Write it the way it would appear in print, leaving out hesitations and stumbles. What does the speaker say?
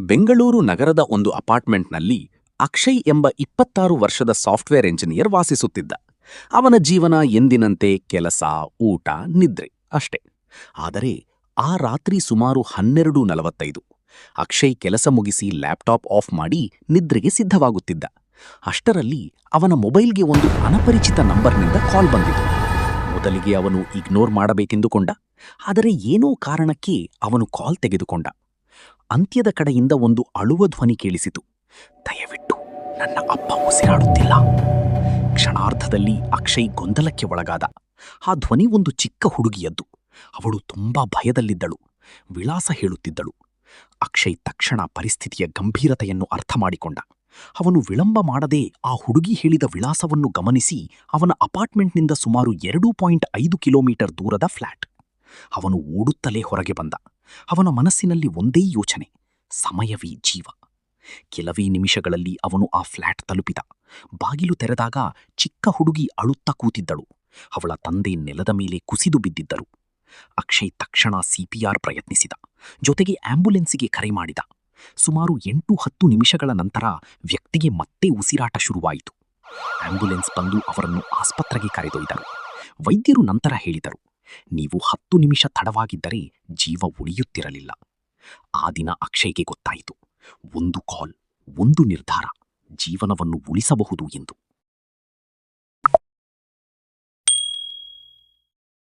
ಬೆಂಗಳೂರು ನಗರದ ಒಂದು ಅಪಾರ್ಟ್ಮೆಂಟ್ನಲ್ಲಿ ಅಕ್ಷಯ್ ಎಂಬ 26 ವರ್ಷದ ಸಾಫ್ಟ್ವೇರ್ ಎಂಜಿನಿಯರ್ ವಾಸಿಸುತ್ತಿದ್ದ. ಅವನ ಜೀವನ ಎಂದಿನಂತೆ ಕೆಲಸ, ಊಟ, ನಿದ್ರೆ ಅಷ್ಟೇ. ಆದರೆ ಆ ರಾತ್ರಿ ಸುಮಾರು 12:45 ಅಕ್ಷಯ್ ಕೆಲಸ ಮುಗಿಸಿ ಲ್ಯಾಪ್ಟಾಪ್ ಆಫ್ ಮಾಡಿ ನಿದ್ರೆಗೆ ಸಿದ್ಧವಾಗುತ್ತಿದ್ದ. ಅಷ್ಟರಲ್ಲಿ ಅವನ ಮೊಬೈಲ್ಗೆ ಒಂದು ಅನಪರಿಚಿತ ನಂಬರ್ನಿಂದ ಕಾಲ್ ಬಂದಿತು. ಮೊದಲಿಗೆ ಅವನು ಇಗ್ನೋರ್ ಮಾಡಬೇಕೆಂದುಕೊಂಡ, ಆದರೆ ಏನೋ ಕಾರಣಕ್ಕೆ ಅವನು ಕಾಲ್ ತೆಗೆದುಕೊಂಡ. ಅಂತ್ಯದ ಕಡೆಯಿಂದ ಒಂದು ಅಳುವ ಧ್ವನಿ ಕೇಳಿಸಿತು. ದಯವಿಟ್ಟು ನನ್ನ ಅಪ್ಪ ಉಸಿರಾಡುತ್ತಿಲ್ಲ. ಕ್ಷಣಾರ್ಧದಲ್ಲಿ ಅಕ್ಷಯ್ ಗೊಂದಲಕ್ಕೆ ಒಳಗಾದ. ಆ ಧ್ವನಿ ಒಂದು ಚಿಕ್ಕ ಹುಡುಗಿಯದ್ದು. ಅವಳು ತುಂಬಾ ಭಯದಲ್ಲಿದ್ದಳು, ವಿಳಾಸ ಹೇಳುತ್ತಿದ್ದಳು. ಅಕ್ಷಯ್ ತಕ್ಷಣ ಪರಿಸ್ಥಿತಿಯ ಗಂಭೀರತೆಯನ್ನು ಅರ್ಥ ಮಾಡಿಕೊಂಡ. ಅವನು ವಿಳಂಬ ಮಾಡದೆ ಆ ಹುಡುಗಿ ಹೇಳಿದ ವಿಳಾಸವನ್ನು ಗಮನಿಸಿ ಅವನ ಅಪಾರ್ಟ್ಮೆಂಟ್ನಿಂದ ಸುಮಾರು 2.5 ಕಿಲೋಮೀಟರ್ ದೂರದ ಫ್ಲ್ಯಾಟ್. ಅವನು ಓಡುತ್ತಲೇ ಹೊರಗೆ ಬಂದ. ಅವನ ಮನಸ್ಸಿನಲ್ಲಿ ಒಂದೇ ಯೋಚನೆ, ಸಮಯವೇ ಜೀವ. ಕೆಲವೇ ನಿಮಿಷಗಳಲ್ಲಿ ಅವನು ಆ ಫ್ಲ್ಯಾಟ್ ತಲುಪಿದ. ಬಾಗಿಲು ತೆರೆದಾಗ ಚಿಕ್ಕ ಹುಡುಗಿ ಅಳುತ್ತಾ ಕೂತಿದ್ದಳು. ಅವಳ ತಂದೆ ನೆಲದ ಮೇಲೆ ಕುಸಿದು ಬಿದ್ದಿದ್ದರು. ಅಕ್ಷಯ್ ತಕ್ಷಣ CPR ಪ್ರಯತ್ನಿಸಿದ, ಜೊತೆಗೆ ಆಂಬ್ಯುಲೆನ್ಸಿಗೆ ಕರೆ ಮಾಡಿದ. ಸುಮಾರು 8-10 ನಿಮಿಷಗಳ ನಂತರ ವ್ಯಕ್ತಿಗೆ ಮತ್ತೆ ಉಸಿರಾಟ ಶುರುವಾಯಿತು. ಆಂಬ್ಯುಲೆನ್ಸ್ ಬಂದು ಅವರನ್ನು ಆಸ್ಪತ್ರೆಗೆ ಕರೆದೊಯ್ದರು. ವೈದ್ಯರು ನಂತರ ಹೇಳಿದರು, ನೀವು 10 ನಿಮಿಷ ತಡವಾಗಿದ್ದರೆ ಜೀವ ಉಳಿಯುತ್ತಿರಲಿಲ್ಲ. ಆ ದಿನ ಅಕ್ಷಯ್ಗೆ ಗೊತ್ತಾಯಿತು, ಒಂದು ಕಾಲ್, ಒಂದು ನಿರ್ಧಾರ ಜೀವನವನ್ನು ಉಳಿಸಬಹುದು ಎಂದು.